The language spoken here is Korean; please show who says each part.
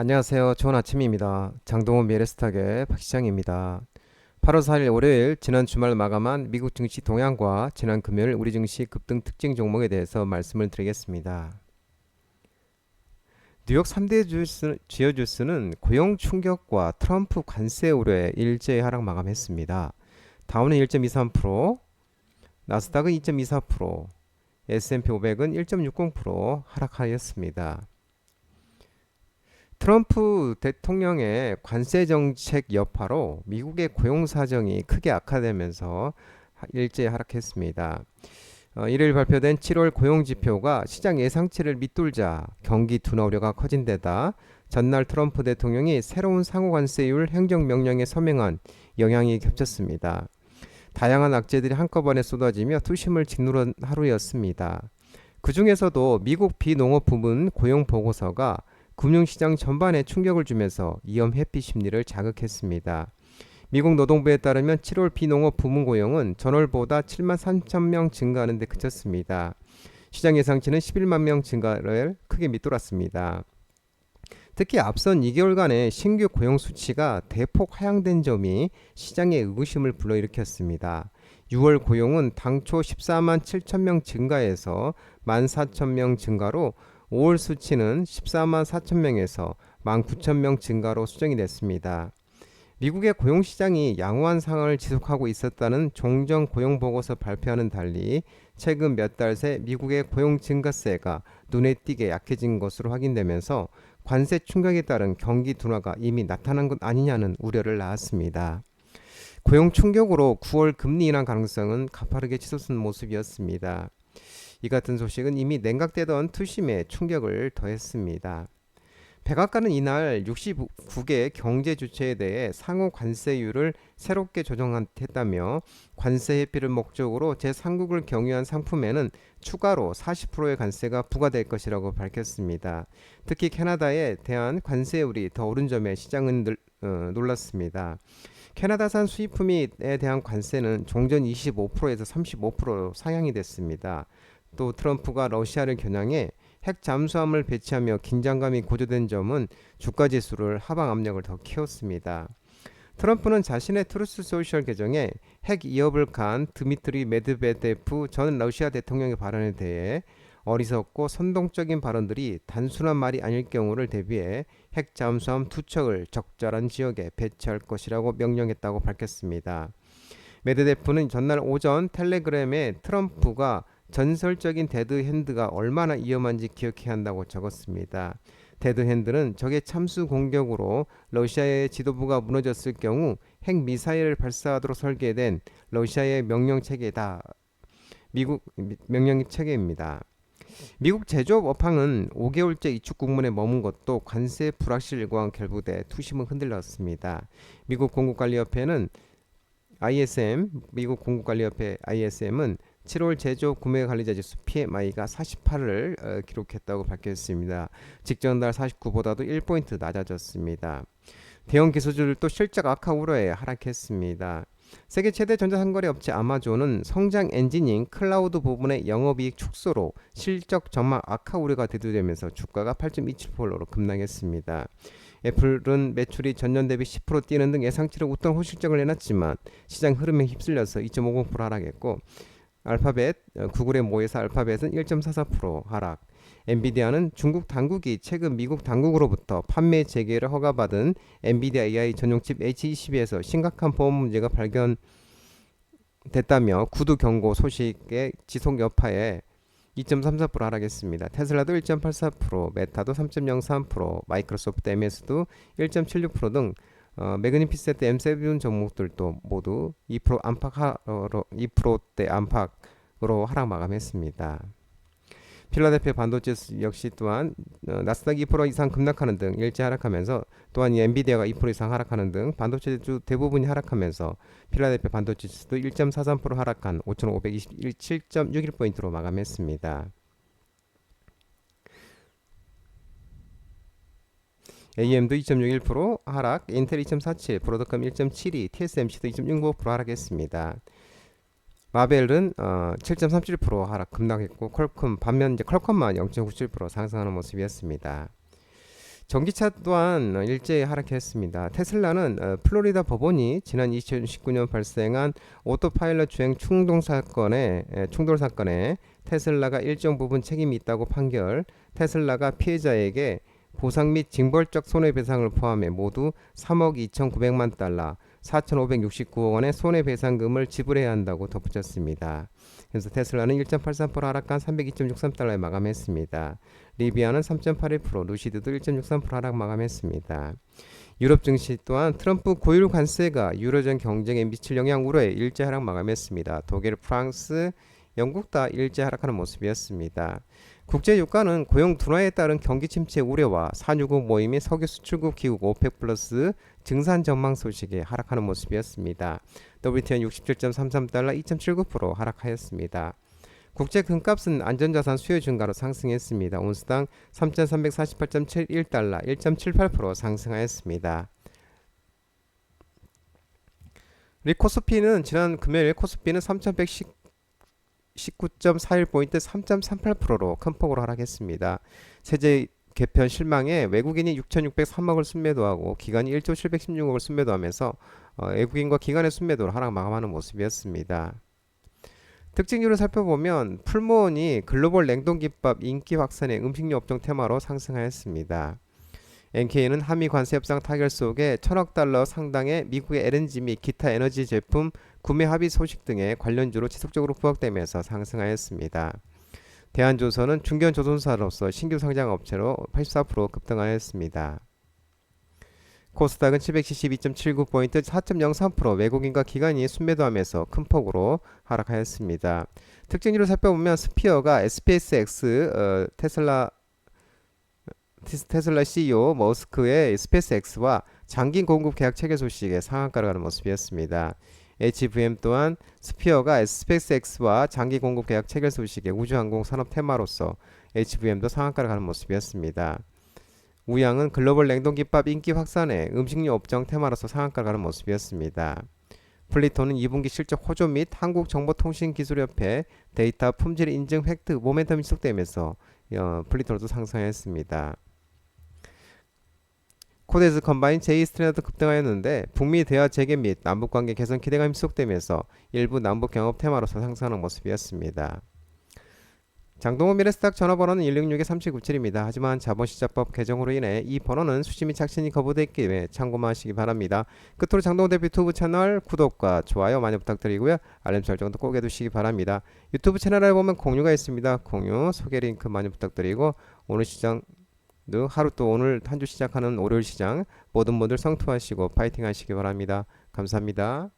Speaker 1: 안녕하세요. 좋은 아침입니다. 장동원 미래스탁의 박시장입니다. 8월 4일 월요일 지난 주말 마감한 미국 증시 동향과 지난 금요일 우리 증시 급등 특징 종목에 대해서 말씀을 드리겠습니다. 뉴욕 3대 주요 주스는 고용 충격과 트럼프 관세 우려에 일제히 하락 마감했습니다. 다우는 1.23%, 나스닥은 2.24%, S&P 500은 1.60% 하락하였습니다. 트럼프 대통령의 관세 정책 여파로 미국의 고용 사정이 크게 악화되면서 일제히 하락했습니다. 일요일 발표된 7월 고용 지표가 시장 예상치를 밑돌자 경기 둔화 우려가 커진 데다 전날 트럼프 대통령이 새로운 상호 관세율 행정명령에 서명한 영향이 겹쳤습니다. 다양한 악재들이 한꺼번에 쏟아지며 투심을 짓누른 하루였습니다. 그 중에서도 미국 비농업 부문 고용 보고서가 금융시장 전반에 충격을 주면서 위험 회피 심리를 자극했습니다. 미국 노동부에 따르면 7월 비농업 부문 고용은 전월보다 7만 3천 명 증가하는 데 그쳤습니다. 시장 예상치는 11만 명 증가를 크게 밑돌았습니다. 특히 앞선 2개월간의 신규 고용 수치가 대폭 하향된 점이 시장의 의구심을 불러일으켰습니다. 6월 고용은 당초 14만 7천 명 증가해서 1만 4천 명 증가로 5월 수치는 14만 4천 명에서 1만 9천 명 증가로 수정이 됐습니다. 미국의 고용시장이 양호한 상황을 지속하고 있었다는 종전 고용보고서 발표와는 달리 최근 몇 달 새 미국의 고용 증가세가 눈에 띄게 약해진 것으로 확인되면서 관세 충격에 따른 경기 둔화가 이미 나타난 것 아니냐는 우려를 낳았습니다. 고용 충격으로 9월 금리 인하 가능성은 가파르게 치솟은 모습이었습니다. 이 같은 소식은 이미 냉각되던 투심에 충격을 더했습니다. 백악관은 이날 69개 경제 주체에 대해 상호 관세율을 새롭게 조정했다며 관세 회피를 목적으로 제3국을 경유한 상품에는 추가로 40%의 관세가 부과될 것이라고 밝혔습니다. 특히 캐나다에 대한 관세율이 더 오른 점에 시장은 놀랐습니다. 캐나다산 수입품에 대한 관세는 종전 25%에서 35%로 상향이 됐습니다. 또 트럼프가 러시아를 겨냥해 핵 잠수함을 배치하며 긴장감이 고조된 점은 주가 지수를 하방 압력을 더 키웠습니다. 트럼프는 자신의 트루스 소셜 계정에 핵 위협을 가한 드미트리 메드베데프 전 러시아 대통령의 발언에 대해 어리석고 선동적인 발언들이 단순한 말이 아닐 경우를 대비해 핵 잠수함 2척을 적절한 지역에 배치할 것이라고 명령했다고 밝혔습니다. 메드베프는 전날 오전 텔레그램에 트럼프가 전설적인 데드핸드가 얼마나 위험한지 기억해야 한다고 적었습니다. 데드핸드는 적의 참수 공격으로 러시아의 지도부가 무너졌을 경우 핵미사일을 발사하도록 설계된 러시아의 명령체계다. 미국 명령체계입니다. 미국 제조업 업황은 5개월째 이축 국면에 머문 것도 관세 불확실과 결부돼 투심을 흔들렸습니다. 미국 공급관리협회는 미국 공급관리협회 ISM은 7월 제조업 구매관리자 지수 PMI가 48을 기록했다고 밝혔습니다. 직전 달 49보다도 1포인트 낮아졌습니다. 대형 기술주들도 실적 악화 우려에 하락했습니다. 세계 최대 전자상거래 업체 아마존은 성장 엔진인 클라우드 부분의 영업이익 축소로 실적 전망 악화 우려가 대두되면서 주가가 8.27%로 급락했습니다. 애플은 매출이 전년 대비 10% 뛰는 등 예상치를 웃돈 호실적을 내놨지만 시장 흐름에 휩쓸려서 2.50% 하락했고 알파벳, 구글의 모회사 알파벳은 1.44% 하락. 엔비디아는 중국 당국이 최근 미국 당국으로부터 판매 재개를 허가받은 엔비디아 AI 전용칩 H22에서 심각한 보안 문제가 발견됐다며 구두 경고 소식의 지속 여파에 2.34% 하락했습니다. 테슬라도 1.84%, 메타도 3.03%, 마이크로소프트 MS도 1.76% 등 매그니피센트 M7 종목들도 모두 2% 안팎으로 2%대 안팎으로 하락 마감했습니다. 필라델피아 반도체 역시 또한 나스닥 2% 이상 급락하는 등 일제 하락하면서 또한 이 엔비디아가 2% 이상 하락하는 등 반도체주 대부분이 하락하면서 필라델피아 반도체 지수도 1.43% 하락한 5,527.61포인트로 마감했습니다. AM도 2.61% 하락, 인텔 2.47, 브로드컴 1.72, TSMC도 2.65% 하락했습니다. 마벨은 7.37% 하락 급락했고 반면 이제 퀄컴만 0.97% 상승하는 모습이었습니다. 전기차 또한 일제히 하락했습니다. 테슬라는 플로리다 법원이 지난 2019년 발생한 오토파일럿 주행 충돌 사건에 테슬라가 일정 부분 책임이 있다고 판결, 테슬라가 피해자에게 보상 및 징벌적 손해배상을 포함해 모두 3억 2,900만 달러, 4,569억 원의 손해배상금을 지불해야 한다고 덧붙였습니다. 그래서 테슬라는 1.83% 하락한 302.63달러에 마감했습니다. 리비아는 3.81%, 루시드도 1.63% 하락 마감했습니다. 유럽 증시 또한 트럼프 고율 관세가 유로존 경쟁에 미칠 영향 우려에 일제 하락 마감했습니다. 독일, 프랑스, 영국 다 일제 하락하는 모습이었습니다. 국제 유가는 고용 둔화에 따른 경기 침체 우려와 산유국 모임인 석유 수출국 기구 오펙 플러스 증산 전망 소식에 하락하는 모습이었습니다. WTI는 67.33달러 2.79% 하락하였습니다. 국제 금값은 안전자산 수요 증가로 상승했습니다. 온스당 3,348.71달러 1.78% 상승하였습니다. 코스피는 지난 금요일 코스피는 3,119.41포인트 3.38%로 큰 폭으로 하락했습니다. 세제 개편 실망에 외국인이 6,603억을 순매도하고 기관이 1조 716억을 순매도하면서 외국인과 기관의 순매도를 하락 마감하는 모습이었습니다. 특징주를 살펴보면 풀무원이 글로벌 냉동김밥 인기 확산의 음식료 업종 테마로 상승하였습니다. NK는 한미 관세 협상 타결 속에 1,000억 달러 상당의 미국의 LNG 및 기타 에너지 제품 구매 합의 소식 등의 관련주로 지속적으로 부각되면서 상승하였습니다. 대한조선은 중견조선사로서 신규 상장 업체로 84% 급등하였습니다. 코스닥은 772.79포인트 4.03% 외국인과 기관이 순매도하면서 큰 폭으로 하락하였습니다. 특징주를 살펴보면 스피어가 SpaceX 테슬라 CEO 머스크의 스페이스X와 장기 공급 계약 체결 소식에 상한가를 가는 모습이었습니다. HVM 또한 스피어가 스페이스X와 장기 공급 계약 체결 소식에 우주항공 산업 테마로서 HVM도 상한가를 가는 모습이었습니다. 우양은 글로벌 냉동김밥 인기 확산에 음식료 업종 테마로서 상한가를 가는 모습이었습니다. 플리토는 2분기 실적 호조 및 한국정보통신기술협회 데이터 품질 인증 획득 모멘텀이 지속되면서 플리토도 상승했습니다. 코데스 컴바인 제2스트레나도 급등하였는데 북미 대화 재개 및 남북관계 개선 기대감이 지속되면서 일부 남북 경협 테마로서 상승하는 모습이었습니다. 장동호 미래스탁 전화번호는 166-3797입니다. 하지만 자본시장법 개정으로 인해 이 번호는 수시 및 착신이 거부됐기에 참고만 하시기 바랍니다. 끝으로 장동호 대표 유튜브 채널 구독과 좋아요 많이 부탁드리고요. 알림 설정도 꼭 해두시기 바랍니다. 유튜브 채널에 보면 공유가 있습니다. 공유, 소개 링크 많이 부탁드리고 오늘 시장 하루 또 오늘 한 주 시작하는 월요일 시장 모든 분들 성투하시고 파이팅 하시기 바랍니다. 감사합니다.